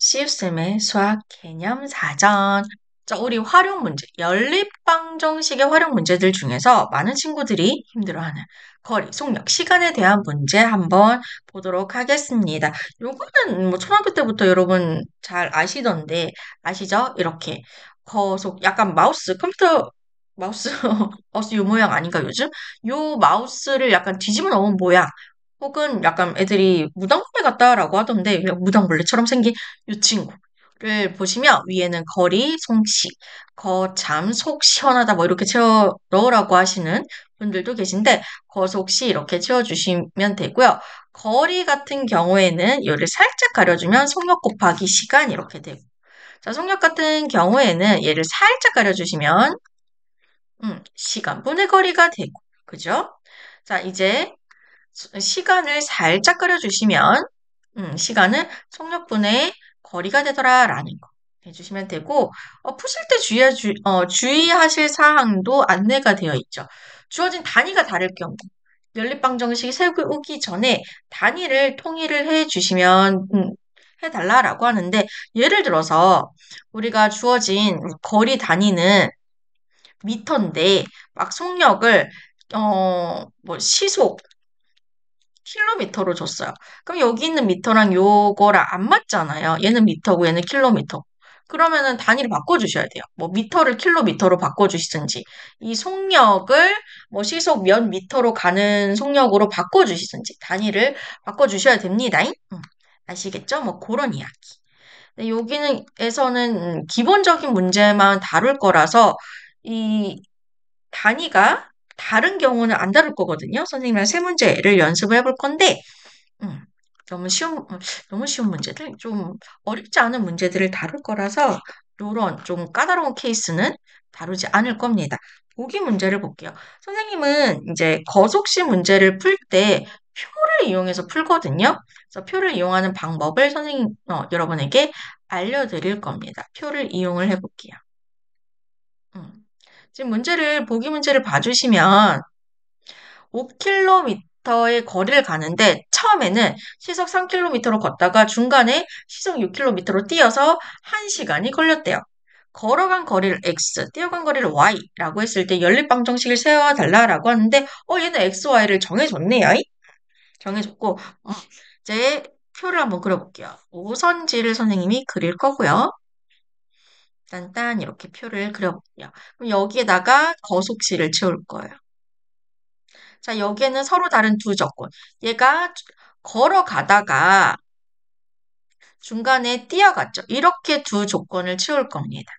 시우쌤의 수학 개념 사전. 자, 우리 활용 문제, 연립방정식의 활용 문제들 중에서 많은 친구들이 힘들어하는 거리, 속력, 시간에 대한 문제 한번 보도록 하겠습니다. 요거는 뭐 초등학교 때부터 여러분 잘 아시던데, 아시죠? 이렇게 거속, 약간 마우스, 컴퓨터 마우스, 마우스 요 모양 아닌가 요즘? 요 마우스를 약간 뒤집어 놓은 모양. 혹은 약간 애들이 무당벌레 같다라고 하던데 그냥 무당벌레처럼 생긴 이 친구를 보시면 위에는 거리, 송씨, 거참, 속 시원하다 뭐 이렇게 채워 넣으라고 하시는 분들도 계신데 거속시 이렇게 채워주시면 되고요. 거리 같은 경우에는 얘를 살짝 가려주면 속력 곱하기 시간 이렇게 되고 자, 속력 같은 경우에는 얘를 살짝 가려주시면 시간분의 거리가 되고 그죠? 자, 이제 시간을 살짝 그려주시면 시간은 속력분의 거리가 되더라라는 거 해주시면 되고 푸실 때 주의하실 사항도 안내가 되어 있죠. 주어진 단위가 다를 경우 연립방정식이 세우기 전에 단위를 통일을 해주시면 해달라라고 하는데 예를 들어서 우리가 주어진 거리 단위는 미터인데 막 속력을 뭐 시속 킬로미터로 줬어요. 그럼 여기 있는 미터랑 요거랑 안 맞잖아요. 얘는 미터고 얘는 킬로미터. 그러면은 단위를 바꿔주셔야 돼요. 뭐 미터를 킬로미터로 바꿔주시든지 이 속력을 뭐 시속 몇 미터로 가는 속력으로 바꿔주시든지 단위를 바꿔주셔야 됩니다. 아시겠죠? 뭐 그런 이야기. 근데 여기는에서는 기본적인 문제만 다룰 거라서 이 단위가 다른 경우는 안 다룰 거거든요. 선생님이랑 세 문제를 연습을 해볼 건데 음, 너무 쉬운 문제들, 좀 어렵지 않은 문제들을 다룰 거라서 요런 좀 까다로운 케이스는 다루지 않을 겁니다. 보기 문제를 볼게요. 선생님은 이제 거속시 문제를 풀 때 표를 이용해서 풀거든요. 그래서 표를 이용하는 방법을 여러분에게 알려드릴 겁니다. 표를 이용을 해볼게요. 지금 보기 문제를 봐주시면 5km의 거리를 가는데 처음에는 시속 3km로 걷다가 중간에 시속 6km로 뛰어서 1시간이 걸렸대요. 걸어간 거리를 x, 뛰어간 거리를 y라고 했을 때 연립방정식을 세워달라라고 하는데 얘는 x, y를 정해줬네요. 정해줬고 이제 표를 한번 그려볼게요. 오선지를 선생님이 그릴 거고요. 딴딴 이렇게 표를 그려볼게요. 그럼 여기에다가 거속시를 채울 거예요. 자, 여기에는 서로 다른 두 조건. 얘가 걸어가다가 중간에 뛰어갔죠. 이렇게 두 조건을 채울 겁니다.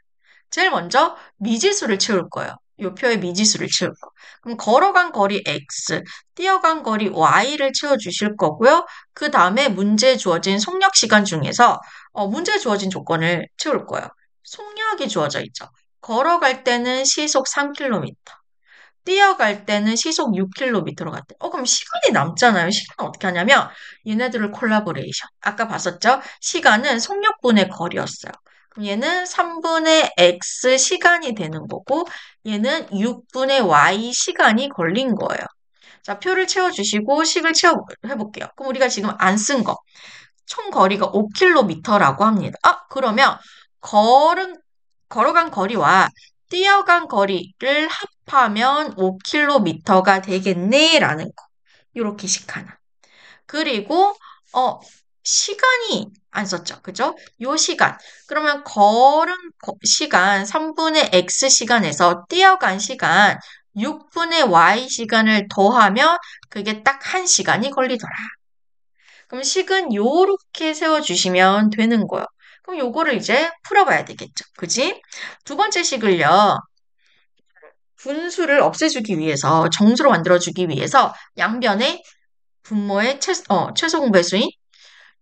제일 먼저 미지수를 채울 거예요. 요 표에 미지수를 채울 거. 그럼 걸어간 거리 x, 뛰어간 거리 y를 채워주실 거고요. 그 다음에 문제에 주어진 속력 시간 중에서 문제에 주어진 조건을 채울 거예요. 속력이 주어져 있죠. 걸어갈 때는 시속 3km. 뛰어갈 때는 시속 6km로 갔대. 그럼 시간이 남잖아요. 시간 어떻게 하냐면 얘네들을 콜라보레이션. 아까 봤었죠? 시간은 속력분의 거리였어요. 그럼 얘는 3분의 x 시간이 되는 거고 얘는 6분의 y 시간이 걸린 거예요. 자, 표를 채워주시고 식을 해볼게요. 그럼 우리가 지금 안 쓴 거. 총 거리가 5km라고 합니다. 그러면 걸은 걸어간 거리와 뛰어간 거리를 합하면 5km가 되겠네라는 거. 이렇게 식 하나. 그리고 시간이 안 썼죠. 그죠? 요 시간. 그러면 시간 3분의 x 시간에서 뛰어간 시간 6분의 y 시간을 더하면 그게 딱 1시간이 걸리더라. 그럼 식은 요렇게 세워주시면 되는 거예요. 그럼 요거를 이제 풀어봐야 되겠죠. 그지? 두 번째 식을요. 분수를 없애주기 위해서, 정수로 만들어주기 위해서 양변에 분모의 최소 공배수인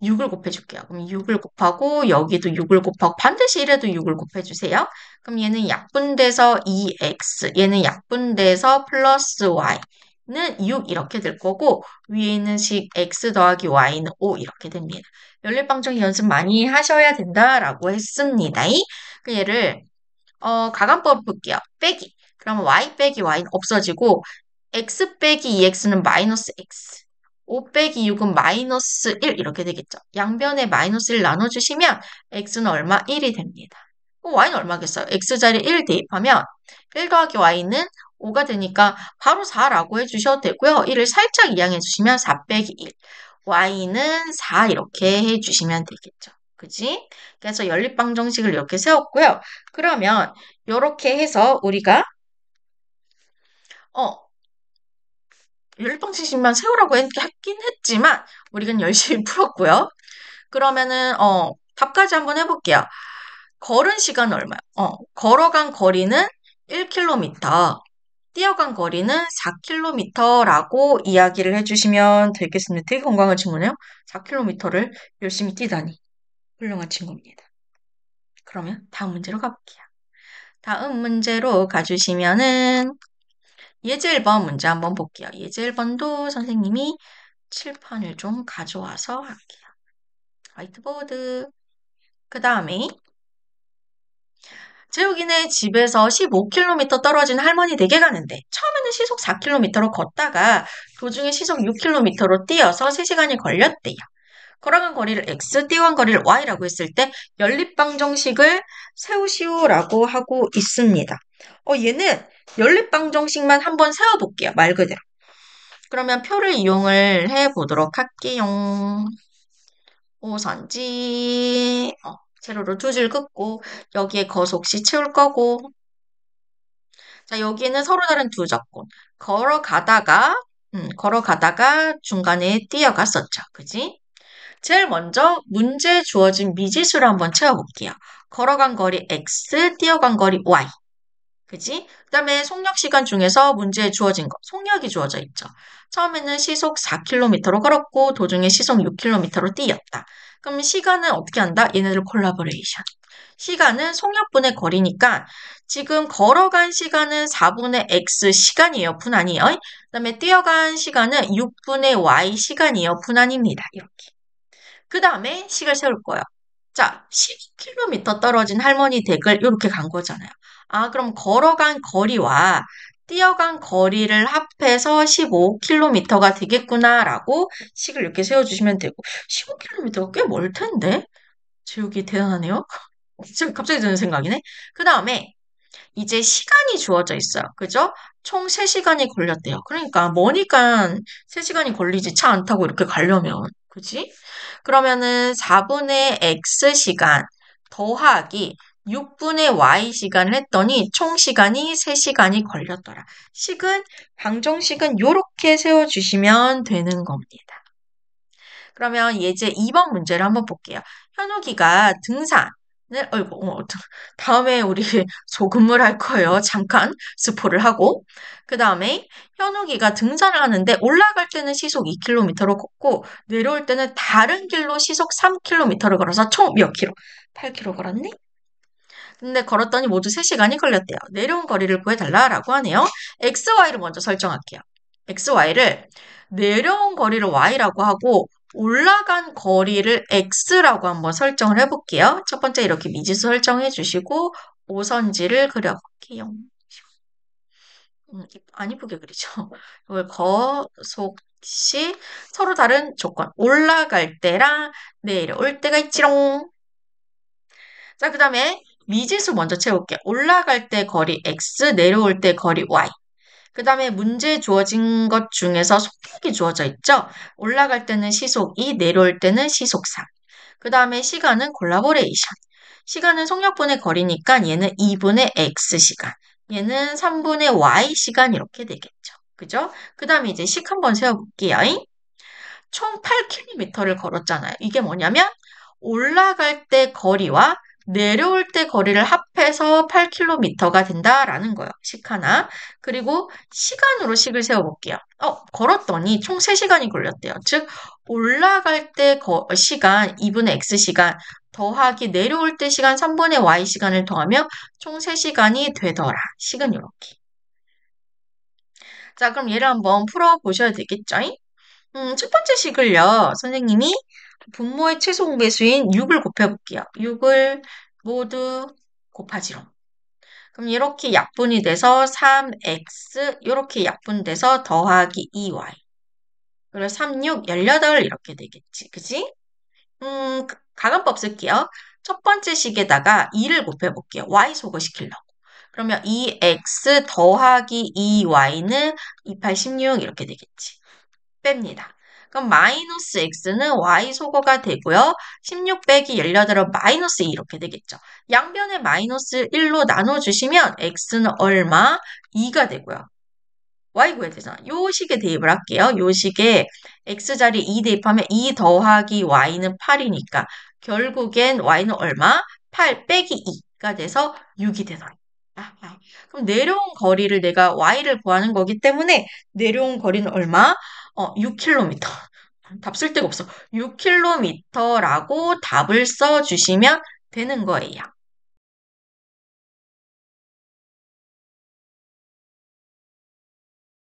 6을 곱해줄게요. 그럼 6을 곱하고 여기도 6을 곱하고 반드시 이래도 6을 곱해주세요. 그럼 얘는 약분돼서 2x, 얘는 약분돼서 플러스 y는 6 이렇게 될 거고 위에 있는 식 x 더하기 y는 5 이렇게 됩니다. 연립방정식 연습 많이 하셔야 된다라고 했습니다. 그 얘를 가간법 볼게요. 빼기. 그러면 y 빼기 y는 없어지고 x 빼기 2x는 마이너스 x. 5 빼기 6은 마이너스 1 이렇게 되겠죠. 양변에 마이너스 1 나눠주시면 x는 얼마? 1이 됩니다. 그럼 y는 얼마겠어요? x자리 1 대입하면 1 더하기 y는 5가 되니까 바로 4라고 해주셔도 되고요. 1을 살짝 이항해 주시면 4 빼기 1. y는 4 이렇게 해주시면 되겠죠. 그지? 그래서 연립방정식을 이렇게 세웠고요. 그러면 이렇게 해서 우리가 연립방정식만 세우라고 했긴 했지만 우리는 열심히 풀었고요. 그러면은 답까지 한번 해볼게요. 걸은 시간 얼마요? 걸어간 거리는 1km, 뛰어간 거리는 4km라고 이야기를 해주시면 되겠습니다. 되게 건강한 친구네요. 4km를 열심히 뛰다니 훌륭한 친구입니다. 그러면 다음 문제로 가볼게요. 다음 문제로 가주시면은 예제 1번 문제 한번 볼게요. 예제 1번도 선생님이 칠판을 좀 가져와서 할게요. 화이트보드. 그 다음에 재욱이네 집에서 15km 떨어진 할머니 댁에 가는데 처음에는 시속 4km로 걷다가 도중에 시속 6km로 뛰어서 3시간이 걸렸대요. 걸어간 거리를 x, 뛰어간 거리를 y라고 했을 때 연립방정식을 세우시오라고 하고 있습니다. 얘는 연립방정식만 한번 세워볼게요. 말 그대로. 그러면 표를 이용을 해보도록 할게요. 오선지, 세로로 두 줄 긋고, 여기에 거속시 채울 거고, 자, 여기에는 서로 다른 두 접근. 걸어가다가 중간에 뛰어갔었죠. 그지? 제일 먼저 문제에 주어진 미지수를 한번 채워볼게요. 걸어간 거리 x, 뛰어간 거리 y. 그지? 그 다음에 속력 시간 중에서 문제에 주어진 거, 속력이 주어져 있죠. 처음에는 시속 4km로 걸었고 도중에 시속 6km로 뛰었다. 그럼 시간은 어떻게 한다? 얘네들 콜라보레이션. 시간은 속력분의 거리니까 지금 걸어간 시간은 4분의 x 시간이에요. 분한이에요. 그 다음에 뛰어간 시간은 6분의 y 시간이에요. 분한입니다. 이렇게. 그 다음에 식을 세울 거예요. 자, 10km 떨어진 할머니 댁을 이렇게 간 거잖아요. 그럼 걸어간 거리와 뛰어간 거리를 합해서 15km가 되겠구나라고 식을 이렇게 세워주시면 되고 15km가 꽤 멀 텐데? 제욱이 대단하네요. 지금 갑자기 드는 생각이네. 그 다음에 이제 시간이 주어져 있어요. 그죠? 총 3시간이 걸렸대요. 그러니까 머니까 3시간이 걸리지 차 안 타고 이렇게 가려면. 그지? 그러면은 4분의 X시간 더하기 6분의 Y시간을 했더니 총 시간이 3시간이 걸렸더라. 식은, 방정식은 이렇게 세워주시면 되는 겁니다. 그러면 예제 2번 문제를 한번 볼게요. 현욱이가 등산을, 다음에 우리 소금물 할 거예요. 잠깐 스포를 하고. 그 다음에 현욱이가 등산을 하는데 올라갈 때는 시속 2km로 걷고 내려올 때는 다른 길로 시속 3km를 걸어서 총 몇 킬로? 8km 걸었네? 근데 걸었더니 모두 3시간이 걸렸대요. 내려온 거리를 구해달라라고 하네요. XY를 먼저 설정할게요. XY를 내려온 거리를 Y라고 하고 올라간 거리를 X라고 한번 설정을 해볼게요. 첫 번째 이렇게 미지수 설정해 주시고 오선지를 그려볼게요. 안 이쁘게 그리죠. 이걸 거속시 서로 다른 조건 올라갈 때랑 내려올 때가 있지롱. 자, 그 다음에 미지수 먼저 채울게요. 올라갈 때 거리 x, 내려올 때 거리 y. 그 다음에 문제에 주어진 것 중에서 속력이 주어져 있죠? 올라갈 때는 시속 2, 내려올 때는 시속 3. 그 다음에 시간은 콜라보레이션. 시간은 속력분의 거리니까 얘는 2분의 x시간. 얘는 3분의 y시간 이렇게 되겠죠. 그죠? 그 다음에 이제 식 한번 세워볼게요. 총 8km를 걸었잖아요. 이게 뭐냐면 올라갈 때 거리와 내려올 때 거리를 합해서 8km가 된다라는 거예요. 식 하나. 그리고 시간으로 식을 세워볼게요. 걸었더니 총 3시간이 걸렸대요. 즉 올라갈 때 시간 2분의 x시간 더하기 내려올 때 시간 3분의 y시간을 더하면 총 3시간이 되더라. 식은 이렇게. 자, 그럼 얘를 한번 풀어보셔야 되겠죠? 첫 번째 식을요, 선생님이 분모의 최소 공배수인 6을 곱해볼게요. 6을 모두 곱하지롱. 그럼 이렇게 약분이 돼서 3x, 이렇게 약분돼서 더하기 2y. 그래서 3, 6, 18 이렇게 되겠지. 그지? 가간법 쓸게요. 첫 번째 식에다가 2를 곱해볼게요. y 소거시키려고. 그러면 2x 더하기 2y는 28, 16 이렇게 되겠지. 뺍니다. 그럼 마이너스 x는 y 소거가 되고요. 16 빼기 18은 마이너스 2 이렇게 되겠죠. 양변에 마이너스 1로 나눠주시면 x는 얼마? 2가 되고요. y 구해야 되잖아. 요 식에 대입을 할게요. 요 식에 x자리 2 대입하면 2 더하기 y는 8이니까 결국엔 y는 얼마? 8 빼기 2가 돼서 6이 되더라. 그럼 내려온 거리를 내가 y를 구하는 거기 때문에 내려온 거리는 얼마? 6km. 답 쓸 데가 없어. 6km라고 답을 써주시면 되는 거예요.